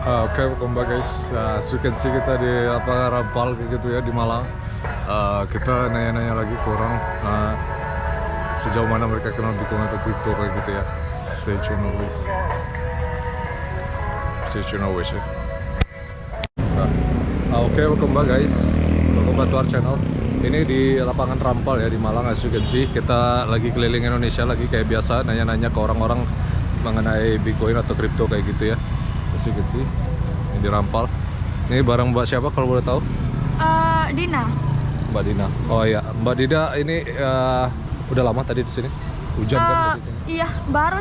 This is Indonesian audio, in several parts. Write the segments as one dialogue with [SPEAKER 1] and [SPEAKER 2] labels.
[SPEAKER 1] Oke, welcome back guys. As you can see kita di Rampal kayak gitu ya di Malang. Kita nanya-nanya lagi ke orang sejauh mana mereka kenal Bitcoin atau kripto kayak gitu ya. Stay tuned always. Stay tuned always ya. Oke, welcome back guys. Welcome back to our channel. Ini di lapangan Rampal ya di Malang. As you can see kita lagi keliling Indonesia lagi kayak biasa nanya-nanya ke orang-orang mengenai Bitcoin atau kripto kayak gitu ya. Sedikit sih ini di Rampal. Ini barang Mbak siapa kalau boleh tahu?
[SPEAKER 2] Dina.
[SPEAKER 1] Mbak Dina. Oh iya, Mbak Dina ini udah lama tadi di sini. Hujan kan tadi di sini?
[SPEAKER 2] Iya, baru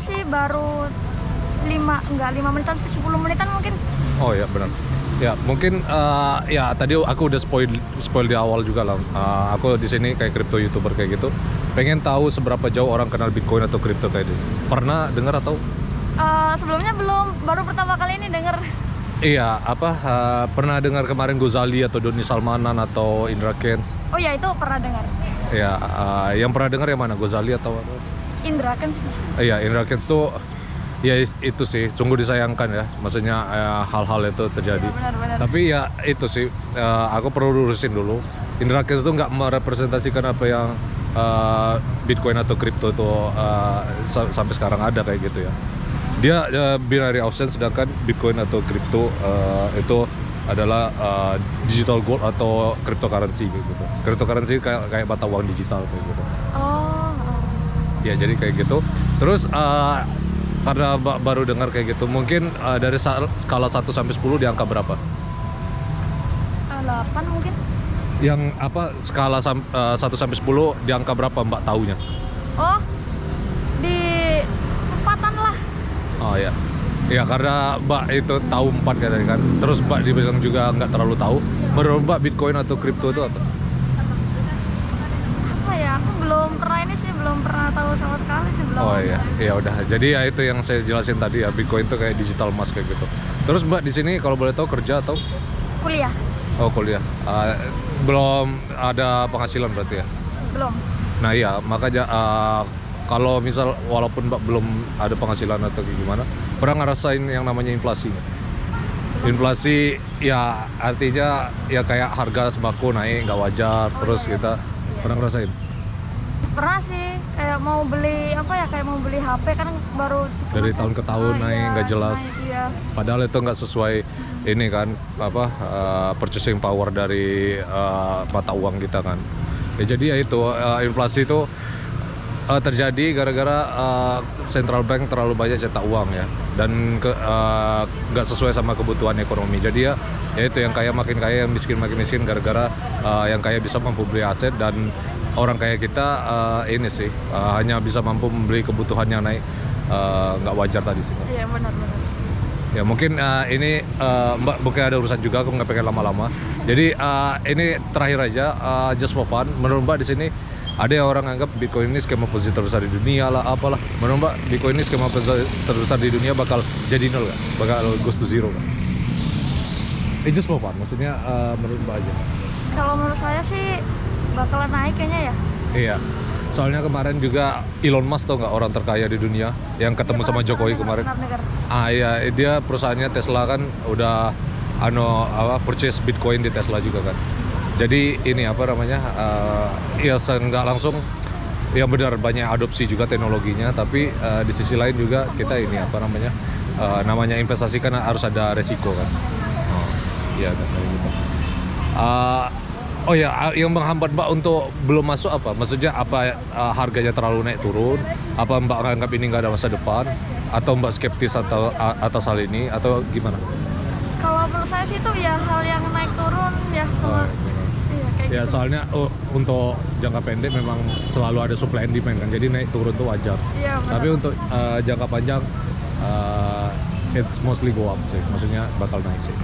[SPEAKER 2] 5 menitan sih, 10 menitan mungkin.
[SPEAKER 1] Oh iya benar. Ya mungkin ya tadi aku udah spoil di awal juga lah. Aku di sini kayak kripto YouTuber kayak gitu. Pengen tahu seberapa jauh orang kenal Bitcoin atau kripto kayak gitu. Pernah dengar atau?
[SPEAKER 2] Sebelumnya belum, baru pertama kali ini denger.
[SPEAKER 1] Iya, pernah dengar kemarin Gozali atau Doni Salmanan atau Indra Kents?
[SPEAKER 2] Oh ya, itu pernah dengar.
[SPEAKER 1] Ya, yang pernah dengar yang mana? Gozali atau apa?
[SPEAKER 2] Indra kan sih.
[SPEAKER 1] Iya, Indra Kents tuh ya itu sih, sungguh disayangkan ya. Maksudnya hal-hal itu terjadi.
[SPEAKER 2] Benar-benar.
[SPEAKER 1] Tapi ya itu sih, aku perlu lurusin dulu. Indra Kents tuh nggak merepresentasikan apa yang Bitcoin atau kripto itu sampai sekarang ada kayak gitu ya. Dia binary option, sedangkan Bitcoin atau kripto itu adalah digital gold atau cryptocurrency gitu. Cryptocurrency kayak mata uang digital kayak gitu.
[SPEAKER 2] Oh.
[SPEAKER 1] Ya jadi kayak gitu. Terus karena baru dengar kayak gitu, mungkin dari skala 1 sampai 10 di angka berapa?
[SPEAKER 2] 8 mungkin.
[SPEAKER 1] Yang skala 1 sampai 10 di angka berapa Mbak taunya?
[SPEAKER 2] Oh. Di 4-an lah.
[SPEAKER 1] Oh ya. Ya karena Mbak itu tahu 4 katanya kan. Terus Mbak dibilang juga nggak terlalu tahu. Menurut Mbak Bitcoin atau kripto itu apa?
[SPEAKER 2] Apa ya? Aku belum pernah ini sih, belum pernah tahu sama sekali sih, belum.
[SPEAKER 1] Oh iya, ya udah. Jadi ya itu yang saya jelasin tadi ya, Bitcoin itu kayak digital emas kayak gitu. Terus Mbak di sini kalau boleh tahu kerja atau?
[SPEAKER 2] Kuliah.
[SPEAKER 1] Oh kuliah. Belum ada penghasilan berarti ya?
[SPEAKER 2] Belum.
[SPEAKER 1] Nah iya, makanya kalau misal walaupun Mbak belum ada penghasilan atau gimana, pernah ngerasain yang namanya inflasi? Inflasi ya artinya ya kayak harga sembako naik nggak wajar, terus kita pernah ngerasain?
[SPEAKER 2] Pernah sih, kayak mau beli kayak mau beli HP kan baru
[SPEAKER 1] Dari tahun ke tahun naik nggak jelas.
[SPEAKER 2] Iya.
[SPEAKER 1] Padahal itu nggak sesuai ini kan purchasing power dari mata uang kita kan. Ya jadi ya itu inflasi itu terjadi gara-gara central bank terlalu banyak cetak uang ya, dan nggak sesuai sama kebutuhan ekonomi. Jadi ya itu yang kaya makin kaya, yang miskin makin miskin gara-gara yang kaya bisa mampu beli aset, dan orang kaya kita ini sih hanya bisa mampu membeli kebutuhan yang naik, nggak wajar tadi sih.
[SPEAKER 2] Iya benar-benar.
[SPEAKER 1] Ya mungkin ini Mbak mungkin ada urusan juga, aku nggak pengen lama-lama. Jadi ini terakhir aja, just for fun. Menurut Mbak di sini ada yang orang anggap Bitcoin ini skema posisi terbesar di dunia lah, apalah. Menurut Mbak Bitcoin ini skema posisi terbesar di dunia bakal jadi nol nggak? Bakal goes to zero nggak? Just for fun, maksudnya menurut Mbak aja.
[SPEAKER 2] Kalau menurut saya sih bakalan naik kayaknya ya.
[SPEAKER 1] Iya. Soalnya kemarin juga Elon Musk tau nggak, orang terkaya di dunia yang ketemu sama Jokowi kemarin. Iya, dia perusahaannya Tesla kan udah purchase Bitcoin di Tesla juga kan. Jadi ini ya nggak langsung yang benar banyak adopsi juga teknologinya, tapi di sisi lain juga kita ini namanya investasi kan harus ada resiko kan. Oh iya kayak gitu. Oh ya, yang menghambat Mbak untuk belum masuk apa? Maksudnya harganya terlalu naik turun? Apa Mbak anggap ini nggak ada masa depan? Atau Mbak skeptis atau atas hal ini? Atau gimana?
[SPEAKER 2] Kalau menurut saya sih itu ya hal yang naik turun ya sama. Iya kayak
[SPEAKER 1] Ya
[SPEAKER 2] gitu.
[SPEAKER 1] soalnya untuk jangka pendek memang selalu ada supply and demand kan, jadi naik turun tuh wajar.
[SPEAKER 2] Iya benar.
[SPEAKER 1] Tapi untuk jangka panjang it's mostly go up sih, maksudnya bakal naik sih.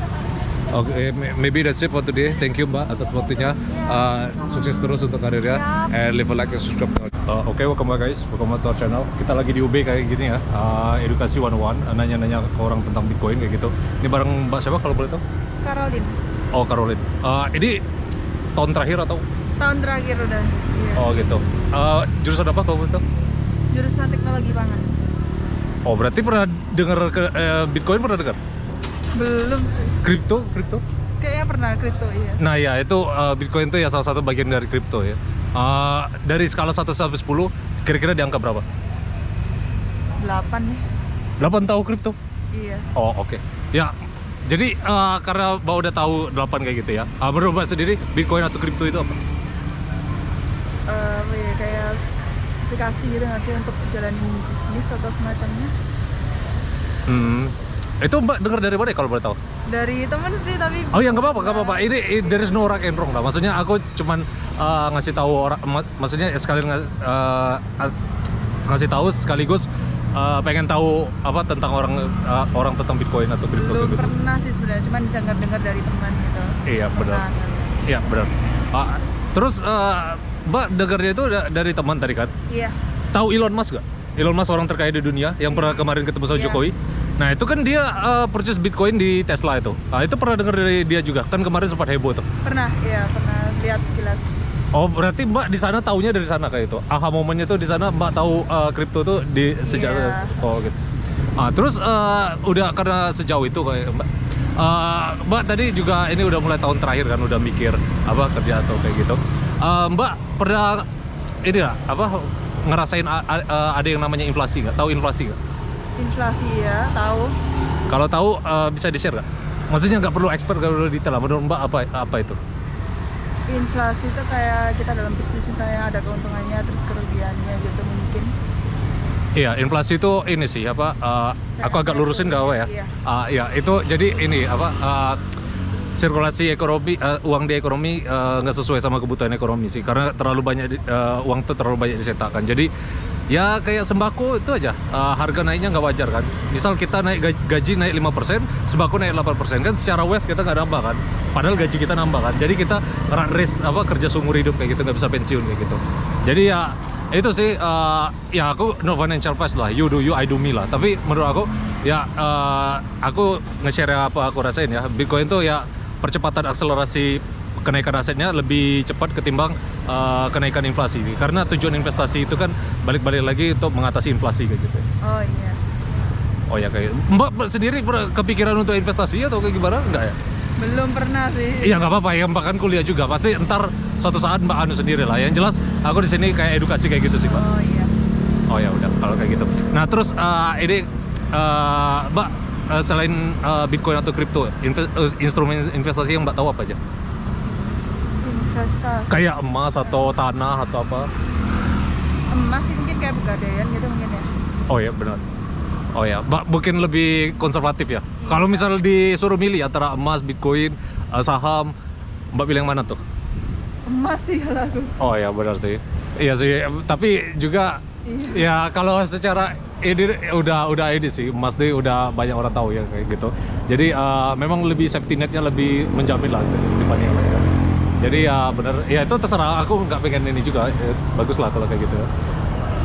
[SPEAKER 1] Oke, maybe that's it for today. Thank you Mbak atas waktunya. Sukses terus untuk karirnya. And leave a like and subscribe. Oke, welcome back guys, welcome back to our channel. Kita lagi di UB kayak gini ya, edukasi 101, nanya-nanya ke orang tentang Bitcoin kayak gitu. Ini bareng Mbak siapa kalau boleh tahu?
[SPEAKER 2] Caroline.
[SPEAKER 1] Oh Caroline. Ini tahun terakhir atau?
[SPEAKER 2] Tahun terakhir udah. Iya.
[SPEAKER 1] Oh gitu. Jurusan apa kalau boleh tahu?
[SPEAKER 2] Jurusan teknologi pangan.
[SPEAKER 1] Oh berarti pernah dengar Bitcoin, pernah dengar?
[SPEAKER 2] Belum sih.
[SPEAKER 1] Kripto?
[SPEAKER 2] Kayaknya pernah kripto, iya.
[SPEAKER 1] Nah ya itu Bitcoin itu ya salah satu bagian dari kripto ya. Dari skala 1 sampai 10 kira-kira di angka berapa?
[SPEAKER 2] 8 nih.
[SPEAKER 1] 8 tahu kripto?
[SPEAKER 2] Iya.
[SPEAKER 1] Oh oke. Ya jadi karena Mbak udah tahu 8 kayak gitu ya. Menurut Mbak sendiri Bitcoin atau kripto itu apa?
[SPEAKER 2] Apa ya, kayak aplikasi gitu nggak sih untuk jalanin bisnis atau semacamnya?
[SPEAKER 1] Itu Mbak dengar dari mana ya kalau boleh tahu?
[SPEAKER 2] Dari temen sih, tapi
[SPEAKER 1] Oh ya nggak apa-apa. Ini there is no right and wrong lah. Maksudnya aku cuman ngasih tahu orang, maksudnya sekalian ngasih tahu sekaligus pengen tahu apa tentang orang tentang Bitcoin atau kripto
[SPEAKER 2] belum
[SPEAKER 1] gitu.
[SPEAKER 2] pernah sih sebenarnya, cuman dengar-dengar dari teman gitu.
[SPEAKER 1] Iya benar. Iya benar. Terus Mbak dengarnya itu dari teman tadi kan?
[SPEAKER 2] Iya.
[SPEAKER 1] Tahu Elon Musk gak? Elon Musk orang terkaya di dunia yang pernah kemarin ketemu sama
[SPEAKER 2] Iya.
[SPEAKER 1] Jokowi. Nah itu kan dia purchase Bitcoin di Tesla itu. Itu pernah dengar dari dia juga kan kemarin sempat heboh tuh.
[SPEAKER 2] Pernah lihat sekilas.
[SPEAKER 1] Oh berarti Mbak di sana taunya dari sana kayak itu. Aha momennya tuh di sana Mbak tahu kripto tuh di sejak
[SPEAKER 2] Iya.
[SPEAKER 1] Oh gitu. Terus udah karena sejauh itu kayak Mbak. Mbak tadi juga ini udah mulai tahun terakhir kan udah mikir apa kerja atau kayak gitu. Mbak pernah ini lah apa ngerasain ada yang namanya inflasi nggak? Tahu inflasi nggak?
[SPEAKER 2] Inflasi ya, tahu.
[SPEAKER 1] Kalau tahu bisa di-share nggak? Maksudnya nggak perlu expert, nggak perlu detail lah. Menurut Mbak apa itu?
[SPEAKER 2] Inflasi itu kayak kita dalam bisnis misalnya ada keuntungannya terus kerugiannya gitu mungkin.
[SPEAKER 1] Iya, inflasi itu ini sih apa? Aku agak lurusin nggak apa ya?
[SPEAKER 2] Iya.
[SPEAKER 1] Iya, itu jadi ini apa? Sirkulasi ekonomi, uang di ekonomi nggak sesuai sama kebutuhan ekonomi sih, karena terlalu banyak uang itu terlalu banyak dicetakkan. Jadi ya kayak sembako itu aja, harga naiknya nggak wajar kan. Misal kita naik gaji naik 5%, sembako naik 8% kan, secara wealth kita nggak nambah kan. Padahal gaji kita nambah kan. Jadi kita rat race apa kerja seumur hidup kayak gitu, nggak bisa pensiun kayak gitu. Jadi ya itu sih ya aku no financial advice lah, you do you, I do me lah. Tapi menurut aku ya aku nge-share apa aku rasain ya, Bitcoin tuh ya percepatan akselerasi kenaikan asetnya lebih cepat ketimbang kenaikan inflasi. Karena tujuan investasi itu kan balik-balik lagi untuk mengatasi inflasi kayak gitu.
[SPEAKER 2] Oh iya.
[SPEAKER 1] Oh ya kayak Mbak sendiri pernah kepikiran untuk investasi atau kayak gimana? Enggak ya?
[SPEAKER 2] Belum pernah sih.
[SPEAKER 1] Iya nggak apa-apa ya, Mbak kan kuliah juga. Pasti ntar suatu saat Mbak anu sendiri lah. Yang jelas aku di sini kayak edukasi kayak gitu sih Mbak.
[SPEAKER 2] Oh iya.
[SPEAKER 1] Oh ya udah kalau kayak gitu. Nah terus ini Mbak selain Bitcoin atau kripto, instrumen investasi yang Mbak tahu apa aja?
[SPEAKER 2] Investasi.
[SPEAKER 1] Kayak emas atau tanah atau apa?
[SPEAKER 2] Emas sih mungkin kayak pegadaian gitu mungkin ya.
[SPEAKER 1] Oh ya benar. Oh ya, Mbak mungkin lebih konservatif ya. Kalau misal disuruh milih antara emas, Bitcoin, saham, Mbak pilih yang mana tuh?
[SPEAKER 2] Emas sih kalau aku.
[SPEAKER 1] Oh ya benar sih. Iya sih, tapi juga ya kalau secara ini udah ini sih, emas deh udah banyak orang tahu ya kayak gitu. Jadi memang lebih safety netnya lebih menjamin lah dibanding yang lain. Jadi ya benar, ya itu terserah, aku nggak pengen ini juga, bagus lah kalau kayak gitu.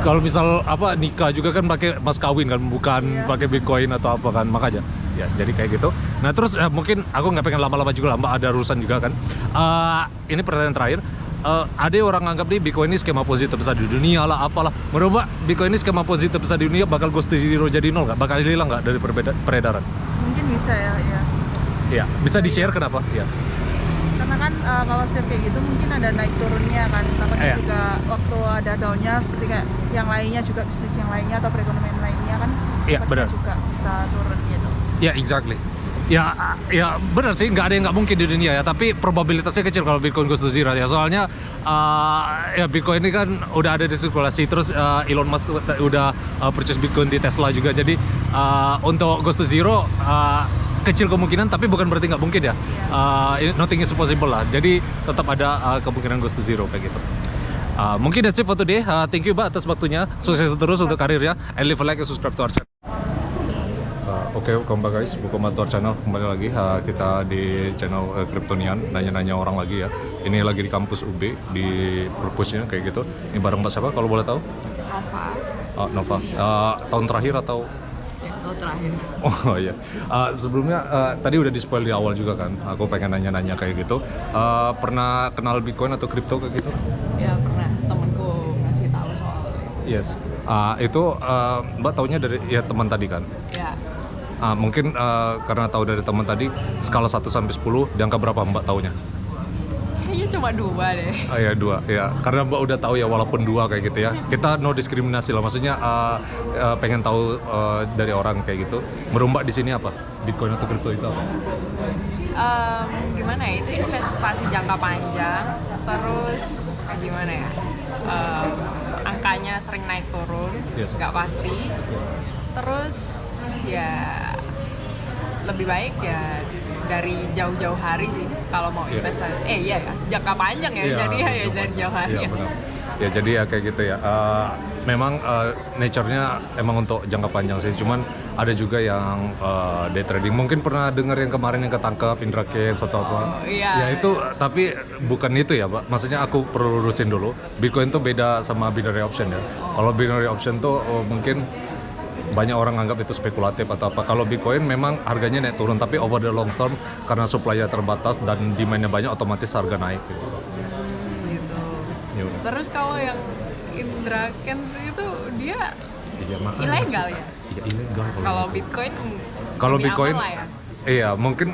[SPEAKER 1] Kalau misal apa nikah juga kan pakai mas kawin kan, bukan pakai Bitcoin atau apa kan, makanya ya jadi kayak gitu. Nah terus mungkin aku nggak pengen lama-lama juga lah, Mbak ada urusan juga kan. Ini pertanyaan terakhir. Ada orang nganggap nih Bitcoin ini skema posisi terbesar di dunia lah apalah. Menurut Mbak Bitcoin ini skema posisi terbesar di dunia bakal goes to zero jadi nol nggak? Bakal hilang nggak dari peredaran?
[SPEAKER 2] Mungkin bisa ya.
[SPEAKER 1] Iya, bisa di-share kenapa? Ya.
[SPEAKER 2] Karena kan kalau share kayak gitu mungkin ada naik turunnya kan. Takutnya
[SPEAKER 1] Iya.
[SPEAKER 2] juga waktu ada downnya seperti kayak yang lainnya juga, bisnis yang lainnya atau perekonomian lainnya kan.
[SPEAKER 1] Iya,
[SPEAKER 2] takutnya
[SPEAKER 1] benar.
[SPEAKER 2] juga bisa turun gitu.
[SPEAKER 1] Ya, exactly. Ya benar sih, nggak ada yang nggak mungkin di dunia ya, tapi probabilitasnya kecil kalau Bitcoin goes to zero ya. Soalnya ya Bitcoin ini kan udah ada di sirkulasi, terus Elon Musk udah purchase Bitcoin di Tesla juga. Jadi untuk goes to zero kecil kemungkinan, tapi bukan berarti nggak mungkin ya. Nothing is impossible lah. Jadi tetap ada kemungkinan goes to zero kayak gitu. Mungkin that's it for today. Thank you Mbak atas waktunya. Sukses terus untuk karirnya. And leave a like and subscribe to our channel. Oke, welcome back guys, welcome to our channel. Kembali lagi kita di channel Kryptonian, nanya-nanya orang lagi ya. Ini lagi di kampus UB, di perpusnya kayak gitu. Ini bareng Mbak siapa kalau boleh tahu?
[SPEAKER 2] Nova.
[SPEAKER 1] Nova. Tahun terakhir atau?
[SPEAKER 2] Ya, tahun terakhir.
[SPEAKER 1] Oh iya. Sebelumnya tadi udah di spoil di awal juga kan. Aku pengen nanya-nanya kayak gitu. Pernah kenal Bitcoin atau kripto kayak gitu?
[SPEAKER 2] Ya pernah, temanku ngasih tahu soal itu.
[SPEAKER 1] Yes. Itu Mbak taunya dari ya teman tadi kan?
[SPEAKER 2] Ya.
[SPEAKER 1] Mungkin karena tahu dari teman tadi, skala 1 sampai 10, di angka berapa Mbak taunya?
[SPEAKER 3] Kayaknya cuma 2 deh.
[SPEAKER 1] Ya 2, ya. Karena Mbak udah tahu ya, walaupun 2 kayak gitu ya. Kita no diskriminasi lah, maksudnya pengen tahu dari orang kayak gitu. Menurut Mbak di sini apa? Bitcoin atau kripto itu apa?
[SPEAKER 3] Gimana ya, itu investasi jangka panjang, terus gimana ya, angkanya sering naik turun,
[SPEAKER 1] Yes.
[SPEAKER 3] nggak pasti, terus ya lebih baik ya dari jauh-jauh hari sih kalau mau
[SPEAKER 1] Iya.
[SPEAKER 3] investasi. Iya ya, jangka panjang ya,
[SPEAKER 1] Iya,
[SPEAKER 3] jadi ya dari jauh hari
[SPEAKER 1] Iya,
[SPEAKER 3] ya.
[SPEAKER 1] benar. Ya jadi ya kayak gitu ya. Memang nature-nya emang untuk jangka panjang sih. Cuman ada juga yang day trading. Mungkin pernah dengar yang kemarin yang ketangkep Indra Kents atau apa?
[SPEAKER 3] Iya.
[SPEAKER 1] Ya itu, tapi bukan itu ya, Pak. Maksudnya aku perlu lurusin dulu. Bitcoin tuh beda sama binary option ya. Kalau binary option tuh mungkin banyak orang anggap itu spekulatif atau apa. Kalau Bitcoin memang harganya naik turun, tapi over the long term karena supply-nya terbatas dan demand-nya banyak, otomatis harga naik gitu.
[SPEAKER 3] Gitu.
[SPEAKER 1] Ya udah.
[SPEAKER 3] Terus kalau yang Indra Kents itu dia
[SPEAKER 1] Iya, makanya.
[SPEAKER 3] ilegal ya?
[SPEAKER 1] Iya, ilegal
[SPEAKER 3] Kalau
[SPEAKER 1] gitu.
[SPEAKER 3] Bitcoin
[SPEAKER 1] Kalau
[SPEAKER 3] lebih
[SPEAKER 1] Bitcoin,
[SPEAKER 3] aman lah ya?
[SPEAKER 1] iya mungkin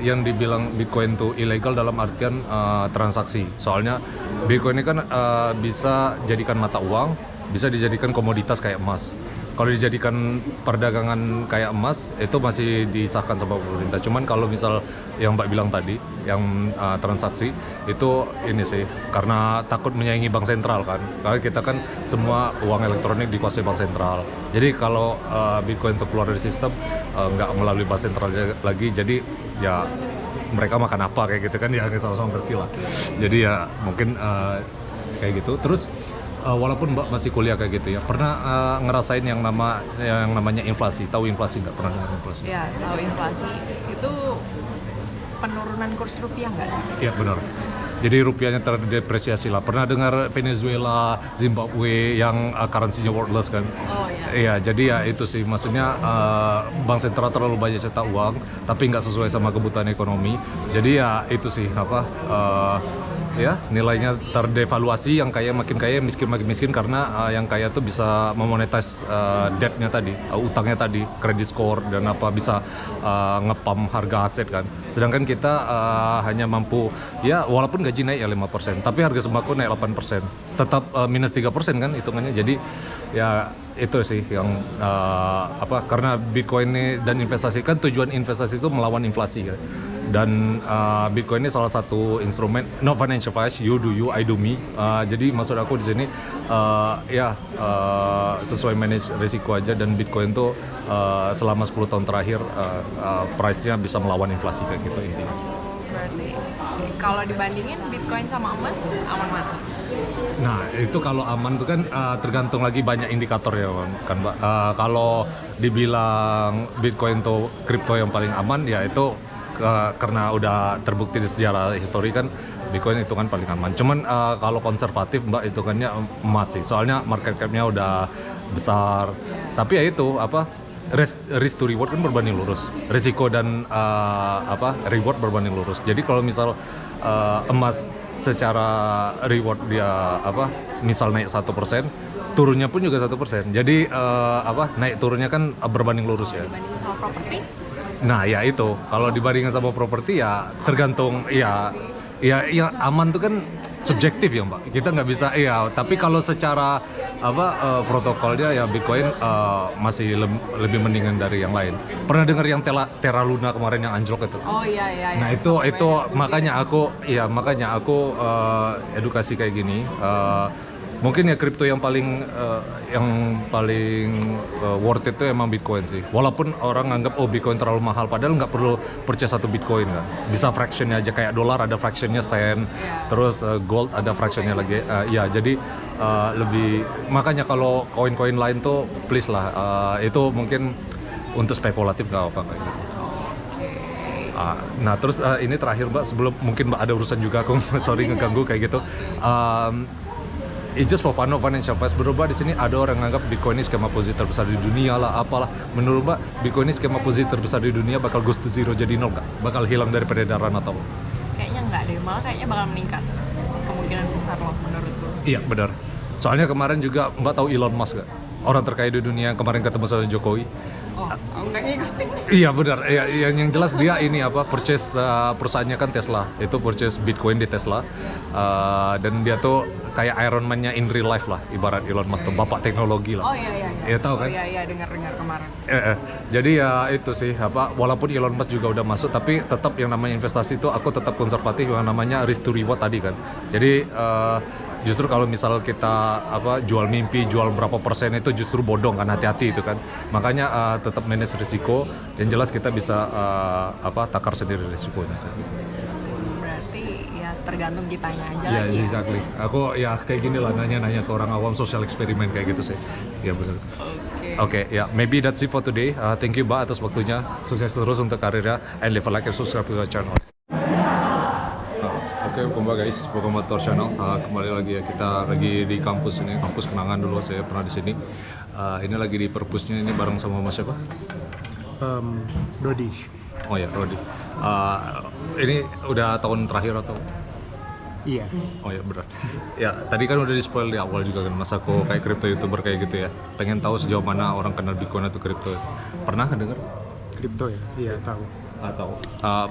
[SPEAKER 1] yang dibilang Bitcoin itu ilegal dalam artian transaksi. Soalnya Bitcoin ini kan bisa jadikan mata uang, bisa dijadikan komoditas kayak emas. Kalau dijadikan perdagangan kayak emas itu masih disahkan sama pemerintah. Cuman kalau misal yang Mbak bilang tadi, yang transaksi itu ini sih karena takut menyaingi bank sentral kan. Karena kita kan semua uang elektronik dikuasai bank sentral. Jadi kalau Bitcoin itu keluar dari sistem nggak melalui bank sentral lagi, jadi ya mereka makan apa kayak gitu kan ya, sama-sama ngerti lah. Jadi ya mungkin kayak gitu. Terus walaupun Mbak masih kuliah kayak gitu ya, pernah ngerasain yang namanya inflasi? Tahu inflasi nggak? Pernah dengar inflasi?
[SPEAKER 3] Ya, tahu inflasi itu penurunan kurs rupiah nggak sih?
[SPEAKER 1] Iya benar. Jadi rupiahnya terdepresiasi lah. Pernah dengar Venezuela, Zimbabwe yang currency-nya worthless kan?
[SPEAKER 3] Oh ya.
[SPEAKER 1] Iya, jadi ya itu sih, maksudnya bank sentral terlalu banyak cetak uang, tapi nggak sesuai sama kebutuhan ekonomi. Jadi ya itu sih ya nilainya terdevaluasi, yang kaya makin kaya, miskin makin miskin karena yang kaya tuh bisa memonetize debt-nya tadi, utangnya tadi, credit score dan apa, bisa ngepump harga aset kan. Sedangkan kita hanya mampu ya walaupun gaji naik ya 5%, tapi harga sembako naik 8%. Tetap minus 3% kan hitungannya. Jadi ya itu sih yang karena Bitcoin ini dan investasi kan, tujuan investasi itu melawan inflasi kan. Dan Bitcoin ini salah satu instrumen, no financial advice, you do you, I do me. Jadi maksud aku di sini sesuai manage risiko aja, dan Bitcoin tuh selama 10 tahun terakhir price-nya bisa melawan inflasi kayak gitu intinya.
[SPEAKER 3] Berarti kalau dibandingin Bitcoin sama emas, aman mana?
[SPEAKER 1] Nah itu kalau aman tuh kan tergantung lagi banyak indikator ya kan Mbak. Kalau dibilang Bitcoin tuh kripto yang paling aman ya itu karena udah terbukti di sejarah histori kan Bitcoin itu kan paling aman. Cuman kalau konservatif Mbak hitungannya emas sih. Soalnya market cap-nya udah besar. Tapi ya itu risk to reward kan berbanding lurus. Risiko dan reward berbanding lurus. Jadi kalau misal emas secara reward dia misal naik 1%, turunnya pun juga 1%. Jadi naik turunnya kan berbanding lurus ya.
[SPEAKER 3] Dibandingin sama properti?
[SPEAKER 1] Nah ya itu, kalau dibandingkan sama properti ya tergantung ya aman tuh kan subjektif ya Mbak. Kita nggak bisa tapi kalau secara protokolnya ya Bitcoin masih lebih mendingan dari yang lain. Pernah dengar yang Terra Luna kemarin yang anjlok itu?
[SPEAKER 3] Oh iya.
[SPEAKER 1] Nah itu makanya aku edukasi kayak gini. Mungkin ya kripto yang paling worth it itu emang Bitcoin sih. Walaupun orang nganggap Bitcoin terlalu mahal, padahal nggak perlu purchase satu Bitcoin kan. Bisa fractionnya aja, kayak dolar ada fractionnya sen, terus gold ada fractionnya lagi. Jadi lebih, makanya kalau koin-koin lain tuh please lah, itu mungkin untuk spekulatif nggak apa kayak gitu. Nah terus ini terakhir Mbak, sebelum mungkin Mbak ada urusan juga, aku sorry ngeganggu kayak gitu. It's just for fun, no financial advice. Menurut Mbak di sini ada orang nganggap Bitcoin ini skema posisi terbesar di dunia lah, apalah. Menurut Mbak Bitcoin ini skema posisi terbesar di dunia, bakal goes to zero, jadi nol nggak? Bakal hilang dari peredaran atau?
[SPEAKER 3] Kayaknya nggak deh, malah kayaknya bakal meningkat. Kemungkinan besar loh menurutku.
[SPEAKER 1] Iya benar. Soalnya kemarin juga Mbak tahu Elon Musk nggak? Orang terkaya di dunia yang kemarin ketemu sama Jokowi.
[SPEAKER 3] Oh, aku nggak ngikutin.
[SPEAKER 1] Iya benar, ya, yang jelas dia ini apa purchase perusahaannya kan Tesla, itu purchase Bitcoin di Tesla. Dan dia tuh kayak Iron Man-nya in real life lah, ibarat Elon Musk tuh bapak teknologi lah.
[SPEAKER 3] Oh iya.
[SPEAKER 1] Iya tahu kan?
[SPEAKER 3] Oh iya dengar kemarin.
[SPEAKER 1] Jadi ya itu sih apa, walaupun Elon Musk juga udah masuk, tapi tetap yang namanya investasi itu aku tetap konservatif, yang namanya risk to reward tadi kan. Jadi justru kalau misal kita apa jual mimpi, jual berapa persen itu justru bodong kan, hati-hati itu kan. Makanya tetap manage risiko, yang jelas kita bisa takar sendiri risikonya.
[SPEAKER 3] Berarti ya tergantung kitanya aja
[SPEAKER 1] Ya,
[SPEAKER 3] lagi.
[SPEAKER 1] exactly. Aku ya kayak gini lah, nanya-nanya ke orang awam, social eksperimen kayak gitu sih. Ya benar. Oke, ya, maybe that's it for today. Thank you Mbak atas waktunya. Sukses terus untuk karirnya, and leave a like and subscribe to the channel. Oke, welcome guys, welcome to our channel. Kembali lagi ya, kita lagi di kampus ini, kampus Kenangan dulu saya pernah di sini. Ini lagi di perpusnya, ini bareng sama Mas siapa?
[SPEAKER 4] Dodi.
[SPEAKER 1] Oh ya, Rodi. Ini udah tahun terakhir atau?
[SPEAKER 4] Iya.
[SPEAKER 1] Oh ya benar. Ya tadi kan udah di spoil di awal juga kan, Mas aku kayak crypto youtuber kayak gitu ya. Pengen tahu sejauh mana orang kenal Bitcoin atau crypto. Pernah dengar?
[SPEAKER 4] Kripto ya? Iya, tahu.
[SPEAKER 1] Atau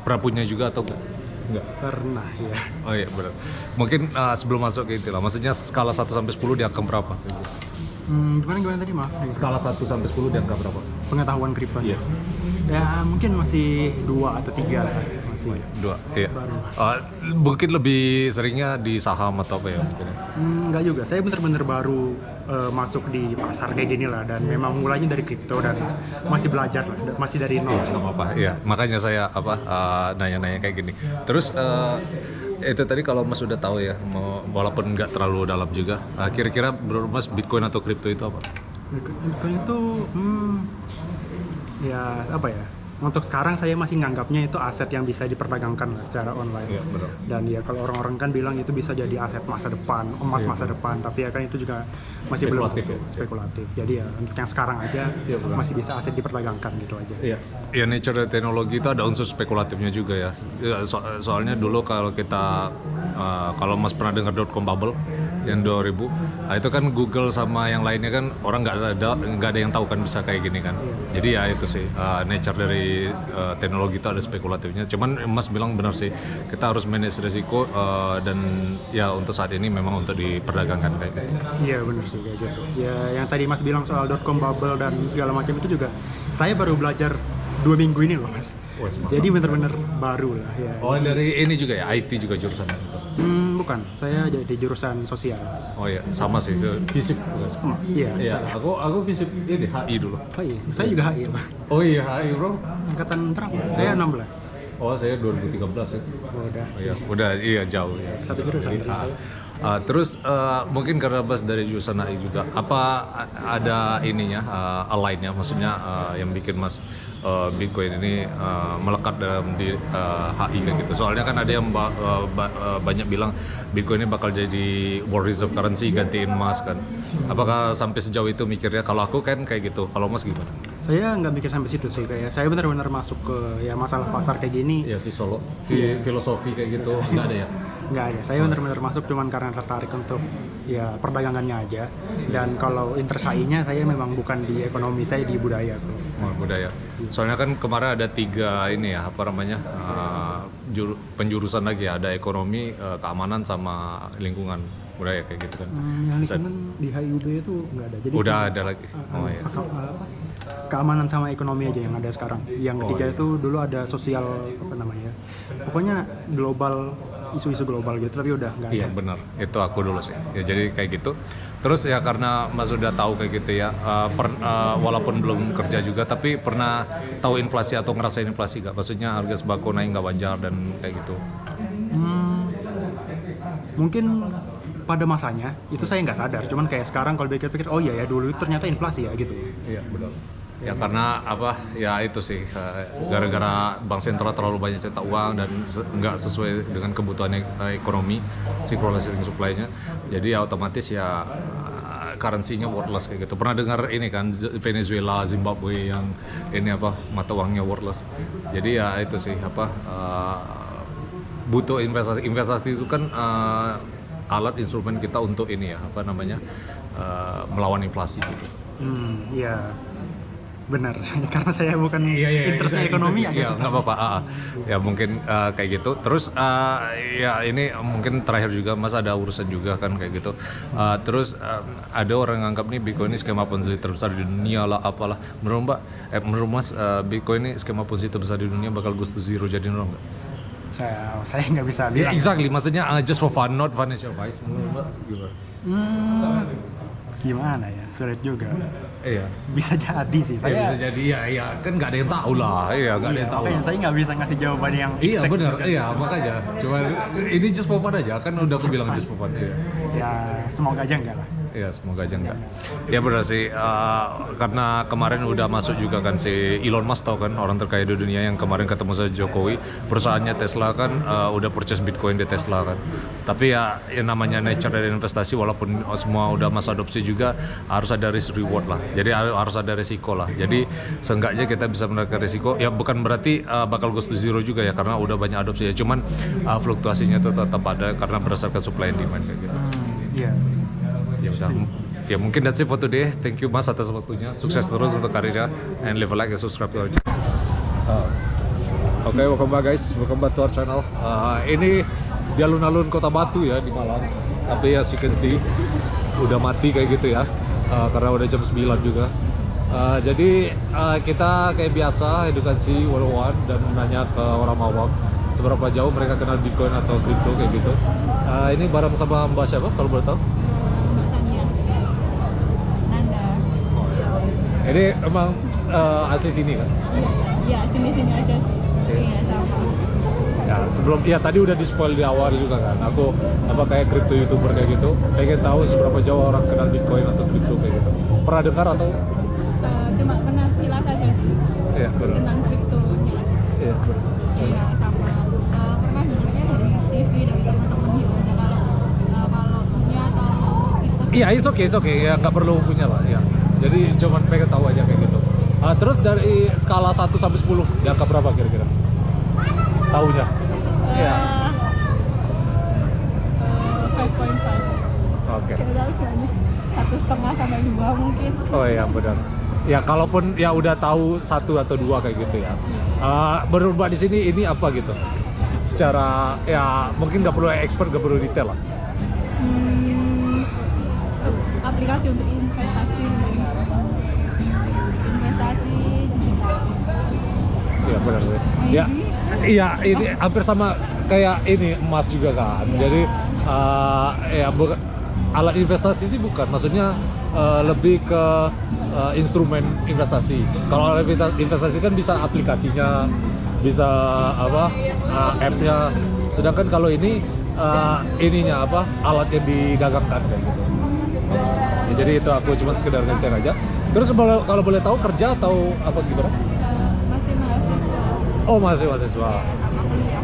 [SPEAKER 1] pernah punya juga atau enggak?
[SPEAKER 4] Pernah ya.
[SPEAKER 1] Oh iya benar. Mungkin sebelum masuk ke itu lah, maksudnya skala 1 sampai 10 di angka berapa?
[SPEAKER 4] Gimana tadi, maaf?
[SPEAKER 1] Skala 1 sampai 10 di angka berapa?
[SPEAKER 4] Pengetahuan kripto.
[SPEAKER 1] Yes.
[SPEAKER 4] Ya mungkin masih 2 atau 3 lah. Masih.
[SPEAKER 1] 2. Iya.
[SPEAKER 4] Baru.
[SPEAKER 1] Mungkin lebih seringnya di saham atau apa ya mungkin.
[SPEAKER 4] Enggak juga. Saya bener-bener baru masuk di pasar kayak gini lah, dan memang mulainya dari kripto dan masih belajar lah, masih dari nol.
[SPEAKER 1] Iya, nggak apa-apa. Iya, makanya saya nanya-nanya kayak gini. Terus itu tadi kalau Mas udah tahu ya, walaupun nggak terlalu dalam juga, kira-kira menurut Mas Bitcoin atau kripto itu apa?
[SPEAKER 4] Bitcoin itu ya apa ya? Untuk sekarang saya masih nganggapnya itu aset yang bisa diperdagangkan lah secara online.
[SPEAKER 1] Iya, benar.
[SPEAKER 4] Dan ya kalau orang-orang kan bilang itu bisa jadi aset masa depan, emas masa depan, tapi ya kan itu juga masih
[SPEAKER 1] Spekulatif
[SPEAKER 4] belum
[SPEAKER 1] ya?
[SPEAKER 4] spekulatif. Jadi ya untuk yang sekarang aja
[SPEAKER 1] Iya, benar.
[SPEAKER 4] masih bisa aset diperdagangkan gitu aja.
[SPEAKER 1] Iya. Ya nature dari teknologi itu ada unsur spekulatifnya juga ya. Soalnya dulu kalau kita kalau Mas pernah dengar .com bubble yang 2000, nah itu kan Google sama yang lainnya kan orang nggak ada yang tahu kan bisa kayak gini kan. Jadi ya itu sih nature dari teknologi itu ada spekulatifnya. Cuman Mas bilang benar sih, kita harus manage risiko dan ya untuk saat ini memang untuk diperdagangkan kayak gitu.
[SPEAKER 4] Iya benar sih kayak gitu. Ya yang tadi Mas bilang soal .com bubble dan segala macam itu juga saya baru belajar 2 minggu ini loh Mas. Jadi bener-bener baru lah ya.
[SPEAKER 1] Oh dari ini juga ya, IT juga jurusan?
[SPEAKER 4] Bukan, saya jadi jurusan sosial.
[SPEAKER 1] Oh iya, sama sih, fisip.
[SPEAKER 4] Iya,
[SPEAKER 1] Iya,
[SPEAKER 4] saya.
[SPEAKER 1] aku fisip ini HI dulu.
[SPEAKER 4] Oh iya, saya juga HI Pak.
[SPEAKER 1] Oh iya HI bro.
[SPEAKER 4] Angkatan berapa? Saya 16.
[SPEAKER 1] Oh saya 2013 ya.
[SPEAKER 4] Oh, udah.
[SPEAKER 1] Udah iya jauh ya.
[SPEAKER 4] Satu jurusan.
[SPEAKER 1] Terus mungkin karena Bas dari jurusan AI juga, apa ada ininya align-nya, maksudnya yang bikin Mas Bitcoin ini melekat dalam di HI kayak gitu. Soalnya kan ada yang banyak bilang Bitcoin ini bakal jadi world reserve currency, gantiin emas kan. Apakah sampai sejauh itu mikirnya? Kalau aku kan kayak gitu. Kalau Mas gimana?
[SPEAKER 4] Saya nggak mikir sampai situ sih, kayak saya benar-benar masuk ke ya masalah pasar kayak gini.
[SPEAKER 1] Ya filosofi kayak gitu nggak ada ya?
[SPEAKER 4] Nggak ada, saya benar-benar masuk cuman karena tertarik untuk ya perdagangannya aja. Dan kalau interest AI-nya saya memang bukan di ekonomi, saya di budaya.
[SPEAKER 1] Budaya. Soalnya kan kemarin ada 3 ini ya, apa namanya, penjurusan lagi ya, ada ekonomi, keamanan sama lingkungan budaya kayak gitu kan.
[SPEAKER 4] Yang lingkungan di HIUB itu nggak ada. Jadi
[SPEAKER 1] Udah ada lagi. Oh iya.
[SPEAKER 4] Keamanan sama ekonomi aja yang ada sekarang. Yang ketiga itu dulu ada sosial apa namanya? Pokoknya global, isu-isu global gitu, tapi udah nggak ada.
[SPEAKER 1] Iya benar, itu aku dulu sih. Ya jadi kayak gitu. Terus ya karena Mas udah tahu kayak gitu ya, walaupun belum kerja juga, tapi pernah tahu inflasi atau ngerasain inflasi nggak? Maksudnya harga sembako naik nggak wajar dan kayak gitu.
[SPEAKER 4] Mungkin pada masanya itu saya nggak sadar, cuman kayak sekarang kalau pikir-pikir, oh iya ya dulu itu ternyata inflasi ya gitu.
[SPEAKER 1] Iya benar. Ya karena apa? Ya itu sih gara-gara bank sentral terlalu banyak cetak uang dan nggak sesuai dengan kebutuhan ekonomi, synchronizing supply-nya. Jadi ya otomatis ya currency-nya worthless kayak gitu. Pernah dengar ini kan Venezuela, Zimbabwe yang ini apa mata uangnya worthless. Jadi ya itu sih apa butuh investasi. Investasi itu kan alat instrumen kita untuk ini ya apa namanya melawan inflasi gitu.
[SPEAKER 4] Iya. benar. Karena saya bukan interestnya ekonomi
[SPEAKER 1] ya nggak apa-apa. Ya mungkin kayak gitu. Terus ya ini mungkin terakhir juga Mas ada urusan juga kan kayak gitu. Terus ada orang yang anggap nih Bitcoin ini skema Ponzi terbesar di dunia lah apalah. Menurut Mas Bitcoin ini skema Ponzi terbesar di dunia bakal goes to zero jadi nol nggak?
[SPEAKER 4] Saya nggak bisa bilang.
[SPEAKER 1] Exactly, maksudnya just for fun, not financial advice. Menurut Mas gimana?
[SPEAKER 4] Gimana ya, sulit juga.
[SPEAKER 1] Iya.
[SPEAKER 4] Bisa jadi sih.
[SPEAKER 1] Bisa jadi ya kan nggak ada yang tahu lah. Iya nggak ada yang tahu.
[SPEAKER 4] Makanya saya nggak bisa ngasih jawaban yang
[SPEAKER 1] Iya
[SPEAKER 4] exact
[SPEAKER 1] benar,
[SPEAKER 4] juga.
[SPEAKER 1] iya makanya. Cuma ini just for fun aja, kan udah aku bilang just for fun. Iya.
[SPEAKER 4] Ya semoga aja enggak lah.
[SPEAKER 1] Iya semoga aja enggak. Ya benar sih, karena kemarin udah masuk juga kan si Elon Musk tau kan, orang terkaya di dunia yang kemarin ketemu sama Jokowi, perusahaannya Tesla kan udah purchase Bitcoin di Tesla kan. Tapi ya yang namanya nature dari investasi, walaupun semua udah masa adopsi juga harus ada risk reward lah. Jadi harus ada resiko lah. Jadi seenggaknya kita bisa menekan resiko. Ya bukan berarti bakal goes to zero juga ya, karena udah banyak adopsi ya. Cuman fluktuasinya itu tetap ada karena berdasarkan supply and demand kayak gitu.
[SPEAKER 4] Iya.
[SPEAKER 1] Ya udah. Ya mungkin that's it for today. Thank you Mas atas waktunya. Sukses terus untuk karirnya, and leave a like and subscribe to our channel. Oke, welcome back guys. Welcome back to our channel. Ini di alun-alun Kota Batu ya di Malang. Tapi as you can see udah mati kayak gitu ya. Karena udah jam 9 juga. Jadi kita kayak biasa edukasi 101 dan nanya ke orang awam seberapa jauh mereka kenal Bitcoin atau crypto kayak gitu. Ini bareng sama Mbak siapa kalau boleh tahu? Ini emang asli sini kan?
[SPEAKER 2] Iya, sini-sini aja sih. Iya, sama.
[SPEAKER 1] Ya sebelum, ya tadi udah di spoil di awal juga kan. Aku kayak crypto youtuber kayak gitu. Pengen tahu seberapa jauh orang kenal Bitcoin atau crypto kayak gitu. Pernah dengar atau?
[SPEAKER 2] Cuma kenal sekilas aja sih.
[SPEAKER 1] Iya benar.
[SPEAKER 2] Tentang kriptonya aja.
[SPEAKER 1] Iya benar.
[SPEAKER 2] Iya, sama. Pernah dengarnya dari TV dari teman-teman gitu aja kalau punya atau itu.
[SPEAKER 1] Iya, it's okay. Ya nggak perlu punya lah. Ya. Jadi cuman pengen tahu aja kayak gitu. Terus dari skala 1 sampai 10 di angka berapa kira-kira? Tahunya? Iya.
[SPEAKER 2] 5.5.
[SPEAKER 1] Oke.
[SPEAKER 2] Kita tahu jalannya 1,5 sampai 2 mungkin.
[SPEAKER 1] Oh iya benar. Ya kalaupun ya udah tahu 1 atau 2 kayak gitu ya. Berubah di sini ini apa gitu? Secara ya mungkin nggak perlu expert, nggak perlu detail lah.
[SPEAKER 2] Aplikasi untuk investasi digital.
[SPEAKER 1] Iya benar sih. Ya, iya ini hampir sama kayak ini emas juga kan. Jadi ya alat investasi sih bukan, maksudnya lebih ke instrumen investasi. Kalau alat investasi kan bisa aplikasinya, bisa app-nya. Sedangkan kalau ini ininya alat yang didagangkan kayak gitu. Ya, jadi itu aku cuma sekedar nge-share aja. Terus kalau boleh tahu kerja atau apa gitu?
[SPEAKER 2] Masih mahasiswa.
[SPEAKER 1] Oh masih mahasiswa.
[SPEAKER 2] Sama kuliah.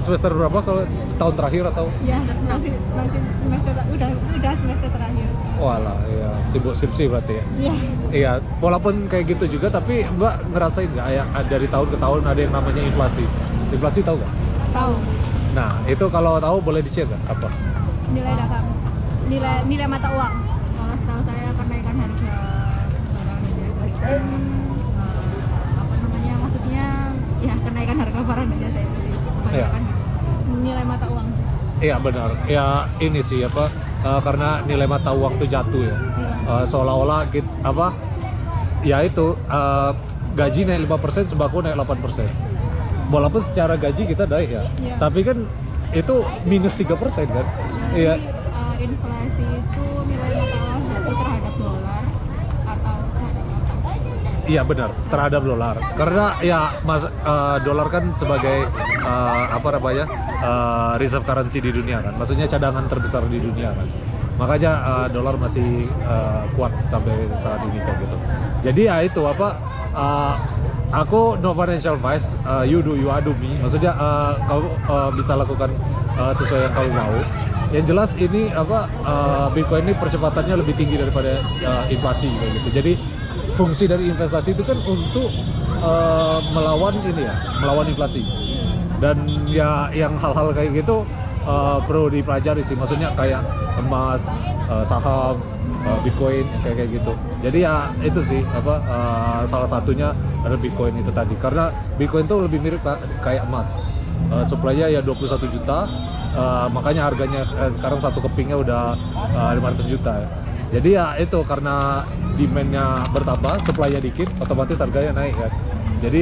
[SPEAKER 1] Semester berapa kalau tahun terakhir atau?
[SPEAKER 2] Ya, masih semester udah semester terakhir.
[SPEAKER 1] Walah, ya sibuk skripsi berarti ya.
[SPEAKER 2] Iya.
[SPEAKER 1] Iya, walaupun kayak gitu juga, tapi Mbak ngerasain nggak ya dari tahun ke tahun ada yang namanya inflasi? Inflasi tahu nggak?
[SPEAKER 2] Tahu.
[SPEAKER 1] Nah, itu kalau tahu boleh di-share nggak apa?
[SPEAKER 2] Nilai mata uang.
[SPEAKER 3] Kalau setahu saya kenaikan harga barang biasa apa namanya, maksudnya ya kenaikan harga barang dan jasa itu sih kebanyakan gitu.
[SPEAKER 2] Nilai mata uang.
[SPEAKER 1] Iya benar. Ya ini sih karena nilai mata uang tuh jatuh ya. Seolah-olah ya itu gaji naik 5%, sembako naik 8%. Walaupun secara gaji kita naik ya.
[SPEAKER 2] Iya.
[SPEAKER 1] Tapi kan itu minus 3% kan. Iya.
[SPEAKER 3] Inflasi itu nilai mata uang jatuh terhadap dolar atau terhadap apa?
[SPEAKER 1] Iya benar, terhadap dolar. Karena ya dolar kan sebagai reserve currency di dunia kan. Maksudnya cadangan terbesar di dunia kan. Makanya dolar masih kuat sampai saat ini kayak gitu. Jadi ya itu aku no financial advice, you do me. Maksudnya kamu bisa lakukan sesuai yang kamu mau. Yang jelas ini Bitcoin ini percepatannya lebih tinggi daripada inflasi kayak gitu. Jadi fungsi dari investasi itu kan untuk melawan inflasi. Dan ya yang hal-hal kayak gitu perlu dipelajari sih. Maksudnya kayak emas, saham, Bitcoin kayak gitu. Jadi ya itu sih salah satunya ada Bitcoin itu tadi. Karena Bitcoin itu lebih mirip kayak emas. Supply-nya ya 21 juta, makanya harganya sekarang satu kepingnya udah 500 juta ya. Jadi ya itu karena demand-nya bertambah, supply-nya dikit, otomatis harganya naik kan. Jadi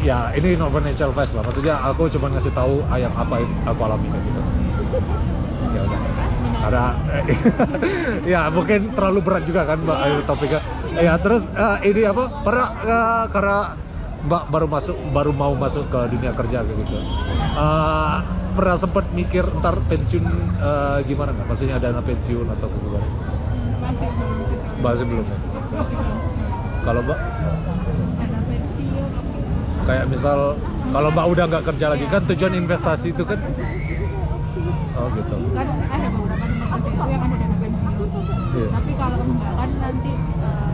[SPEAKER 1] ya ini non financial advice lah, maksudnya aku cuma ngasih tahu yang apa yang aku alami kayak gitu. Ya udah, ada ya mungkin terlalu berat juga kan Mbak topiknya. Ya terus ini apa pernah karena Mbak baru mau masuk ke dunia kerja kayak gitu, pernah sempat mikir ntar pensiun gimana nggak? Maksudnya dana pensiun atau gimana? Masih belum ya? Kalau Mbak?
[SPEAKER 3] Dana pensiun.
[SPEAKER 1] Kayak misal kalau Mbak udah nggak kerja lagi kan tujuan investasi itu kan, oh gitu.
[SPEAKER 3] Kan ada beberapa tempat kerja itu yang ada dana pensiun.
[SPEAKER 1] Iya.
[SPEAKER 3] Tapi kalau enggak kan nanti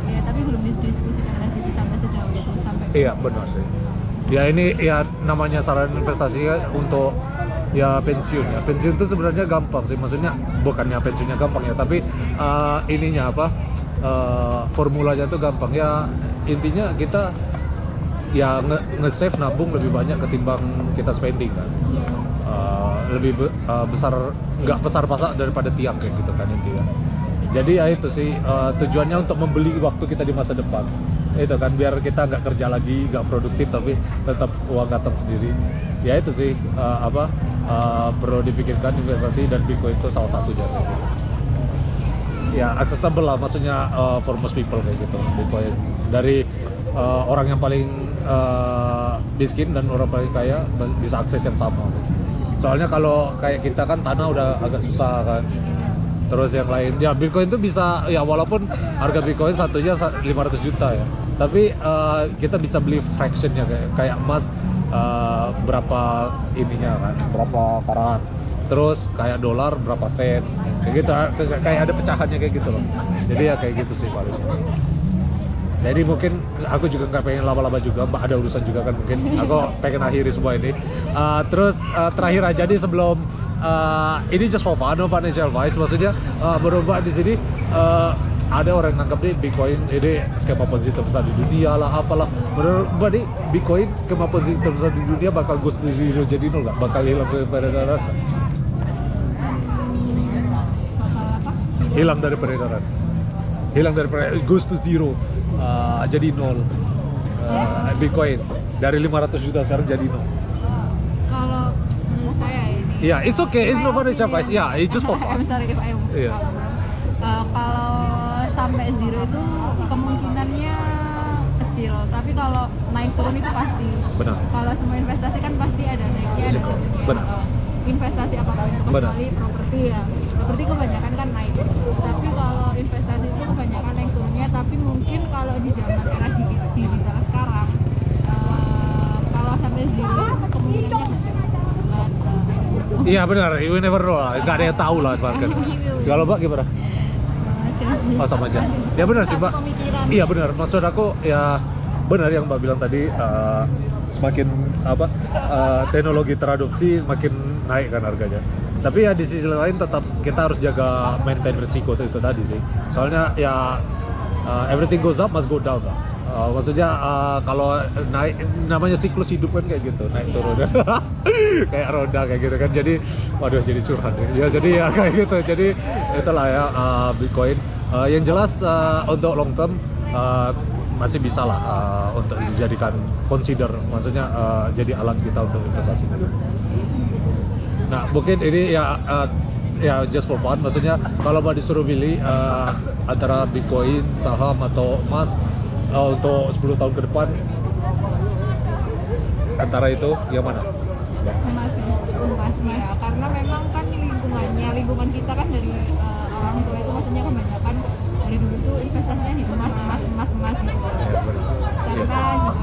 [SPEAKER 3] ya tapi belum didiskusikan nanti sih sampai sejauh itu sampai.
[SPEAKER 1] Iya benar sih. Ya ini ya namanya saran investasi untuk ya pensiun ya. Pensiun itu sebenarnya gampang sih, maksudnya bukannya pensiunnya gampang ya, tapi ininya apa formulanya tuh gampang ya. Intinya kita ya nge-save nabung lebih banyak ketimbang kita spending kan. Lebih besar, nggak besar-besar daripada tiang kayak gitu kan intinya. Jadi ya itu sih tujuannya untuk membeli waktu kita di masa depan. Itu kan biar kita nggak kerja lagi, nggak produktif tapi tetap uang datang sendiri. Ya itu sih perlu dipikirkan investasi, dan Bitcoin itu salah satu jalan. Ya accessible lah, maksudnya for most people kayak gitu Bitcoin. Dari orang yang paling miskin dan orang paling kaya bisa akses yang sama. Soalnya kalau kayak kita kan tanah udah agak susah kan. Terus yang lain, ya Bitcoin itu bisa, ya walaupun harga Bitcoin satunya 500 juta ya, tapi kita bisa beli fractionnya kayak emas berapa ininya kan, berapa karat. Terus kayak dolar berapa sen, kayak gitu, kayak ada pecahannya kayak gitu loh. Jadi ya kayak gitu sih paling. Jadi mungkin aku juga nggak pengen lama-lama juga, Mbak ada urusan juga kan mungkin. Aku pengen akhiri semua ini. Terus terakhir aja nih sebelum ini just for fun, no financial advice. Maksudnya menurut Mbak di sini ada orang yang nangkap nih Bitcoin ini skema Ponzi terbesar di dunia lah, apalah. Menurut Mbak nih Bitcoin skema Ponzi terbesar di dunia bakal goes to zero jadi nol nggak? Bakal hilang dari peredaran? Hilang dari peredaran. Hilang dari peredaran, goes to zero. Jadi nol. Bitcoin dari 500 juta sekarang jadi nol.
[SPEAKER 3] Kalau menurut saya ini.
[SPEAKER 1] Yeah, it's okay. It's no financial advice. Yeah, it's just for fun.
[SPEAKER 3] I'm sorry if I'm
[SPEAKER 1] Iya.
[SPEAKER 3] Kalau sampai zero itu kemungkinannya kecil, tapi kalau naik turun itu pasti.
[SPEAKER 1] Benar.
[SPEAKER 3] Kalau semua investasi kan pasti ada naiknya, ada
[SPEAKER 1] Risiko.
[SPEAKER 3] turunnya.
[SPEAKER 1] Benar.
[SPEAKER 3] Investasi apapun,
[SPEAKER 1] Benar.
[SPEAKER 3] kecuali properti ya. Properti kebanyakan kan naik. Tapi kalau investasi itu kebanyakan naik turunnya, tapi mungkin kalau di zaman era digital sekarang, kalau sampai zero kemungkinannya kecil.
[SPEAKER 1] Iya benar, you never know lah, nggak ada yang tahu lah market. Kalau Mbak gimana? Oh sama aja. Ya benar sih Mbak. Iya benar, maksud aku ya benar yang Mbak bilang tadi, semakin teknologi teradopsi makin naik kan harganya. Tapi ya di sisi lain tetap kita harus jaga maintain risiko itu tadi sih. Soalnya ya everything goes up must go down lah. Maksudnya kalau naik, namanya siklus hidup kan kayak gitu, naik turun kayak roda kayak gitu kan. Jadi waduh jadi curhat ya. Jadi ya kayak gitu. Jadi itulah ya Bitcoin. Yang jelas untuk long term masih bisa lah untuk dijadikan consider, maksudnya jadi alat kita untuk investasi. Nah mungkin ini ya just for fun, maksudnya kalau mau disuruh pilih antara Bitcoin, saham atau emas untuk 10 tahun ke depan, antara itu yang mana?
[SPEAKER 3] Emasnya, karena memang kan lingkungan kita kan dari orang tua itu maksudnya kebanyakan dari dulu tuh investasinya di emas gitu. Karena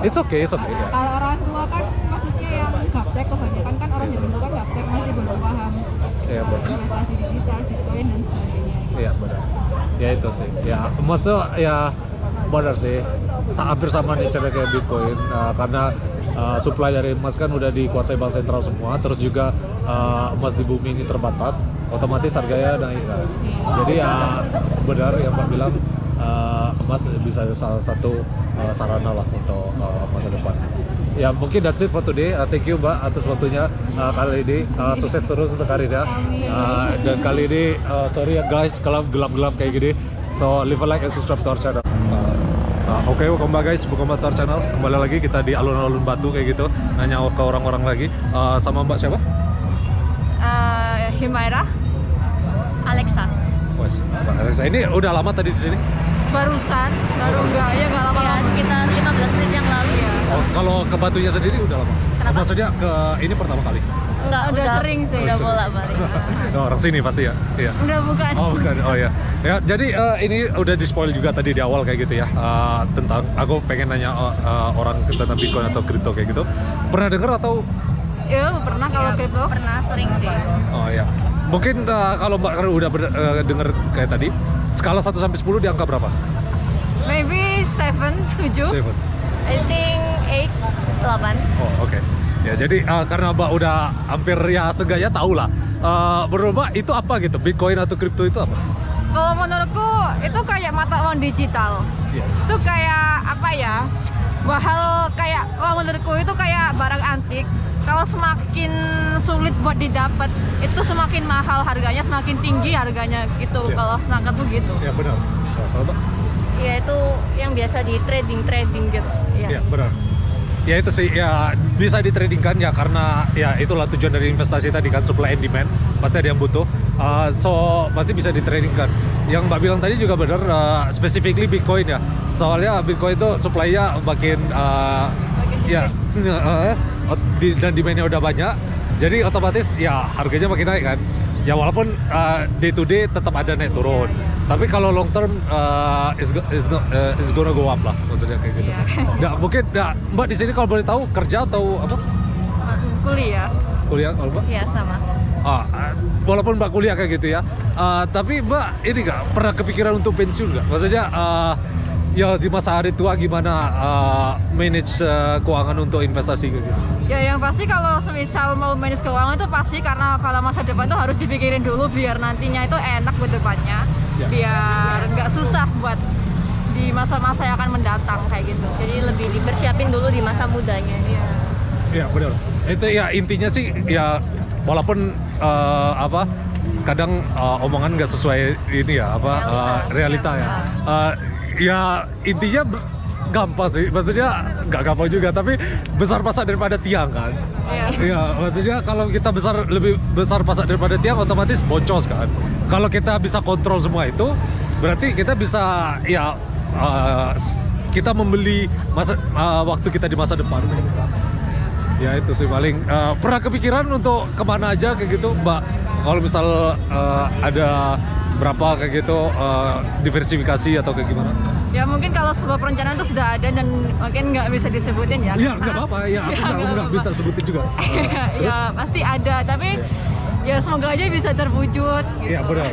[SPEAKER 1] It's okay ya.
[SPEAKER 3] kalau orang tua kan maksudnya yang gaptek, kebanyakan kan orang dari dulu kan gaptek masih belum paham
[SPEAKER 1] Iya, benar.
[SPEAKER 3] investasi digital, Bitcoin dan sebagainya.
[SPEAKER 1] Iya benar. Ya itu sih. Ya maksud ya benar sih. Hampir sama nih cara kayak Bitcoin, karena supply dari emas kan udah dikuasai bank sentral semua, terus juga emas di bumi ini terbatas, otomatis harganya naik kan. Jadi ya benar yang Mbak bilang, emas bisa salah satu sarana lah untuk masa depan. Ya mungkin that's it for today. Thank you Mbak atas waktunya kali ini. Sukses terus untuk karirnya. Dan kali ini sorry ya guys kalau gelap-gelap kayak gini. So leave a like and subscribe to our channel. Oke, welcome back guys, welcome back to our channel. Kembali lagi kita di alun-alun Batu kayak gitu. Nanya ke orang-orang lagi. Sama Mbak siapa?
[SPEAKER 3] Himaira, Alexa.
[SPEAKER 1] Wes, Mbak Alexa. Ini udah lama tadi di sini?
[SPEAKER 3] Barusan, baru nggak lama.
[SPEAKER 2] Ya, sekitar 15 menit yang lalu ya.
[SPEAKER 1] Oh, kalau ke Batunya sendiri udah lama?
[SPEAKER 2] Kenapa?
[SPEAKER 1] Maksudnya ke ini pertama kali?
[SPEAKER 2] Enggak,
[SPEAKER 3] Udah sering sih.
[SPEAKER 2] Udah
[SPEAKER 1] sering.
[SPEAKER 2] bolak-balik.
[SPEAKER 1] Oh, orang sini pasti ya? Iya.
[SPEAKER 3] Udah bukan.
[SPEAKER 1] Oh bukan, oh ya. Ya jadi ini udah di spoil juga tadi di awal kayak gitu ya, tentang aku pengen nanya orang tentang Bitcoin atau kripto kayak gitu. Pernah dengar atau?
[SPEAKER 3] Iya, pernah kalau
[SPEAKER 2] Ya,
[SPEAKER 3] kripto.
[SPEAKER 2] pernah sering sih.
[SPEAKER 1] Oh ya. Mungkin kalau Mbak udah denger kayak tadi, skala 1 sampai 10 di angka berapa?
[SPEAKER 3] Maybe 7, 7.
[SPEAKER 1] 7.
[SPEAKER 2] I think 8, 8.
[SPEAKER 1] Oh oke. Ya jadi karena Mbak udah hampir ya seenggaknya tahu lah. Menurut Mbak itu apa gitu? Bitcoin atau kripto itu apa?
[SPEAKER 3] Kalau menurutku itu kayak mata uang digital.
[SPEAKER 1] Yes.
[SPEAKER 3] Itu kayak apa ya? Mahal kayak kalau menurutku itu kayak barang antik. Kalau semakin sulit buat didapat, itu semakin mahal harganya, semakin tinggi harganya gitu.
[SPEAKER 1] Iya.
[SPEAKER 3] Kalau nangkapku gitu.
[SPEAKER 1] Ya benar. Kalau Mbak?
[SPEAKER 2] Ya itu yang biasa di trading gitu.
[SPEAKER 1] Iya benar. Ya itu sih ya bisa ditradingkan ya karena ya itulah tujuan dari investasi tadi kan, supply and demand, pasti ada yang butuh, so pasti bisa ditradingkan. Yang Mbak bilang tadi juga benar, specifically Bitcoin ya, soalnya Bitcoin itu supply-nya makin ya dan demand-nya udah banyak, jadi otomatis ya harganya makin naik kan. Ya walaupun day to day tetap ada naik turun, tapi kalau long term is gonna go up lah, maksudnya kayak gitu. Nggak, mungkin Mbak di sini kalau boleh tahu kerja atau apa?
[SPEAKER 3] Kuliah.
[SPEAKER 1] Kuliah kalau Mbak?
[SPEAKER 2] Ya sama.
[SPEAKER 1] Walaupun Mbak kuliah kayak gitu ya, tapi Mbak ini nggak pernah kepikiran untuk pensiun nggak? Maksudnya ya di masa hari tua gimana manage keuangan untuk investasi kayak gitu?
[SPEAKER 3] Ya yang pasti kalau semisal mau manage keuangan itu pasti karena kalau masa depan tuh harus dipikirin dulu biar nantinya itu enak buat depannya.
[SPEAKER 1] Ya.
[SPEAKER 3] Biar nggak susah buat di masa-masa yang akan mendatang kayak gitu.
[SPEAKER 2] Jadi lebih dipersiapin dulu di masa mudanya.
[SPEAKER 3] Iya.
[SPEAKER 1] Iya benar. Itu ya intinya sih ya walaupun kadang omongan nggak sesuai ini ya realita ya. Ya intinya gampang sih, maksudnya nggak gampang juga, tapi besar pasak daripada tiang kan. Iya, maksudnya kalau kita lebih besar pasak daripada tiang, otomatis boncos kan. Kalau kita bisa kontrol semua itu, berarti kita bisa ya kita membeli waktu kita di masa depan. Ya itu sih paling. Pernah kepikiran untuk kemana aja kayak gitu, Mbak? Kalau misal ada berapa kayak gitu diversifikasi atau kayak gimana?
[SPEAKER 3] Ya mungkin kalau sebuah perencanaan itu sudah ada dan mungkin nggak bisa disebutin ya.
[SPEAKER 1] Iya nggak apa-apa ya, aku nggak minta sebutin juga.
[SPEAKER 3] Ya pasti ada, tapi ya semoga aja bisa terwujud.
[SPEAKER 1] Iya
[SPEAKER 3] Gitu.
[SPEAKER 1] benar.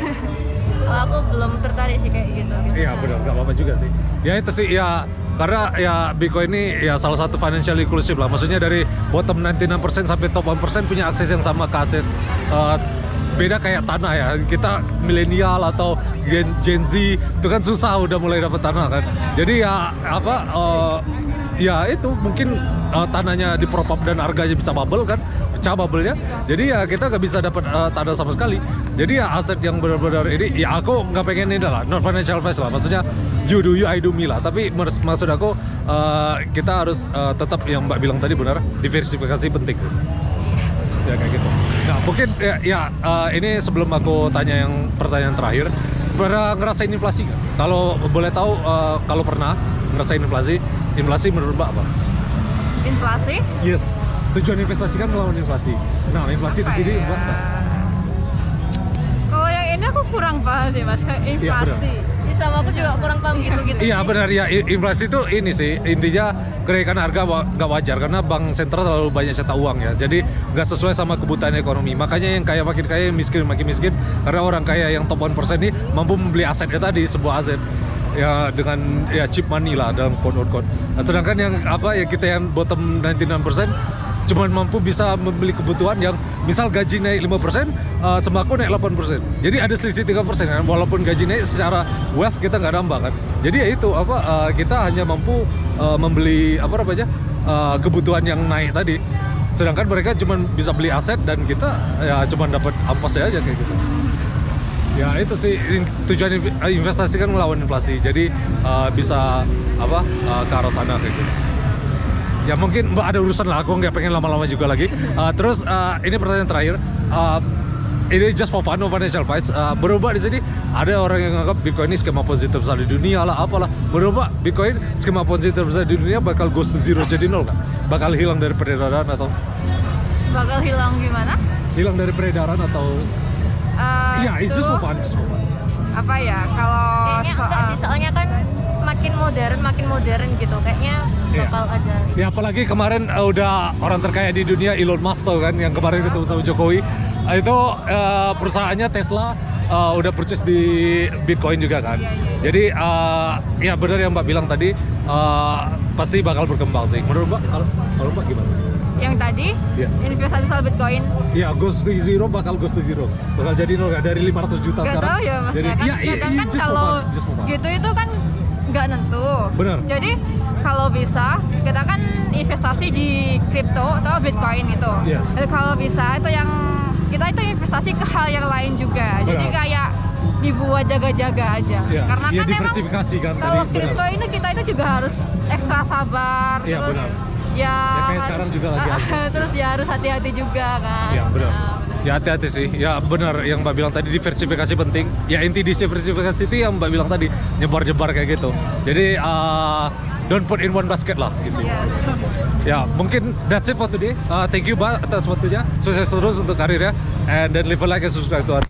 [SPEAKER 2] Kalau aku belum tertarik sih kayak gitu.
[SPEAKER 1] Iya benar, nggak apa-apa juga sih. Ya itu sih ya, karena ya Bitcoin ini ya salah satu financial inclusive lah. Maksudnya dari bottom 99% sampai top 1% punya akses yang sama ke aset. Beda kayak tanah ya, kita milenial atau Gen Z itu kan susah udah mulai dapat tanah kan. Jadi ya ya itu mungkin tanahnya di prop up dan harganya bisa bubble kan, pecah bubble-nya. Jadi ya kita nggak bisa dapat tanah sama sekali. Jadi ya aset yang benar-benar ini ya aku nggak pengen ini lah, non financial advice lah. Maksudnya you do you, I do me lah. Tapi maksud aku kita harus tetap yang Mbak bilang tadi benar, diversifikasi penting. Ya kayak gitu. Nah mungkin ini sebelum aku tanya yang pertanyaan terakhir, pernah ngerasain inflasi nggak? Kalau boleh tahu, kalau pernah ngerasain inflasi menurut Mbak apa?
[SPEAKER 3] Inflasi?
[SPEAKER 1] Yes. Tujuan investasi kan melawan inflasi. Nah inflasi di sini Mbak.
[SPEAKER 3] Kalau yang ini aku kurang paham sih mas, inflasi.
[SPEAKER 2] Sama aku juga kurang paham gitu-gitu.
[SPEAKER 1] Iya benar ya, inflasi itu ini sih intinya kenaikan harga nggak wajar karena bank sentral terlalu banyak cetak uang ya, jadi nggak sesuai sama kebutuhan ekonomi. Makanya yang kaya makin kaya, yang miskin makin miskin, karena orang kaya yang top 1% ini mampu membeli asetnya tadi, sebuah aset. ya dengan ya cheap money lah dalam quote. Nah, sedangkan yang apa ya kita yang bottom 99% cuman mampu bisa membeli kebutuhan yang misal gaji naik 5%, sembako naik 8%. Jadi ada selisih 3% kan, walaupun gaji naik secara wealth kita nggak nambah kan. Jadi ya itu apa kita hanya mampu membeli apa namanya kebutuhan yang naik tadi. Sedangkan mereka cuma bisa beli aset dan kita ya cuma dapat ampasnya aja kayak gitu. Ya itu sih tujuan investasi kan melawan inflasi. Jadi bisa apa ke arah sana kayak gitu. Ya mungkin Mbak ada urusan lah, aku nggak pengen lama-lama juga lagi. Terus ini pertanyaan terakhir. Ini just for fun, no financial advice. Berubah di sini ada orang yang menganggap Bitcoin ini skema Ponzi terbesar di dunia lah, apalah. Berubah Bitcoin skema Ponzi terbesar di dunia bakal goes to zero jadi nol kan? Bakal hilang dari peredaran atau?
[SPEAKER 2] Bakal hilang gimana?
[SPEAKER 1] Hilang dari peredaran atau? Iya, it's just for fun.
[SPEAKER 3] Apa ya, kalau
[SPEAKER 2] Kayaknya enggak sih, soalnya kan makin modern gitu. Kayaknya
[SPEAKER 1] Iya.
[SPEAKER 2] bakal ada.
[SPEAKER 1] Ya apalagi kemarin udah orang terkaya di dunia Elon Musk tau kan, yang kemarin ketemu sama Jokowi. Itu perusahaannya Tesla udah purchase di Bitcoin juga kan. Jadi ya benar yang Mbak bilang tadi, pasti bakal berkembang sih. Menurut Mbak, kalau Mbak gimana?
[SPEAKER 3] yang tadi
[SPEAKER 1] Iya.
[SPEAKER 3] investasi soal Bitcoin.
[SPEAKER 1] Iya, goes to zero, bakal goes to zero. Bakal jadi nol dari 500 juta
[SPEAKER 3] Gak
[SPEAKER 1] sekarang.
[SPEAKER 3] tahu ya mas,
[SPEAKER 1] Jadi,
[SPEAKER 3] ya kan,
[SPEAKER 1] iya,
[SPEAKER 3] kadang kan
[SPEAKER 1] just for
[SPEAKER 3] kalau
[SPEAKER 1] fun, just for fun.
[SPEAKER 3] gitu itu kan nggak nentu.
[SPEAKER 1] Benar.
[SPEAKER 3] Jadi kalau bisa kita kan investasi di kripto atau Bitcoin gitu.
[SPEAKER 1] Iya.
[SPEAKER 3] Jadi kalau bisa itu yang kita itu investasi ke hal yang lain juga. Jadi
[SPEAKER 1] Benar.
[SPEAKER 3] kayak dibuat jaga-jaga aja.
[SPEAKER 1] Iya,
[SPEAKER 3] Karena
[SPEAKER 1] iya,
[SPEAKER 3] kan emang
[SPEAKER 1] diversifikasi kan
[SPEAKER 3] kalau
[SPEAKER 1] tadi,
[SPEAKER 3] kripto
[SPEAKER 1] benar.
[SPEAKER 3] ini kita itu juga harus ekstra sabar.
[SPEAKER 1] Iya,
[SPEAKER 3] Terus
[SPEAKER 1] benar.
[SPEAKER 3] ya,
[SPEAKER 1] Ya, kayak
[SPEAKER 3] harus-
[SPEAKER 1] sekarang juga lagi ada.
[SPEAKER 3] terus ya harus hati-hati juga kan.
[SPEAKER 1] Iya benar.
[SPEAKER 3] Nah,
[SPEAKER 1] Ya hati-hati sih. Ya benar yang Mbak bilang tadi, diversifikasi penting. Ya inti diversifikasi itu yang Mbak bilang tadi, nyebar-nyebar kayak gitu. Jadi don't put in one basket lah gitu.
[SPEAKER 3] Iya.
[SPEAKER 1] Ya mungkin that's it for today. Thank you Mbak atas waktunya. Sukses terus untuk karirnya. And then leave a like and subscribe to our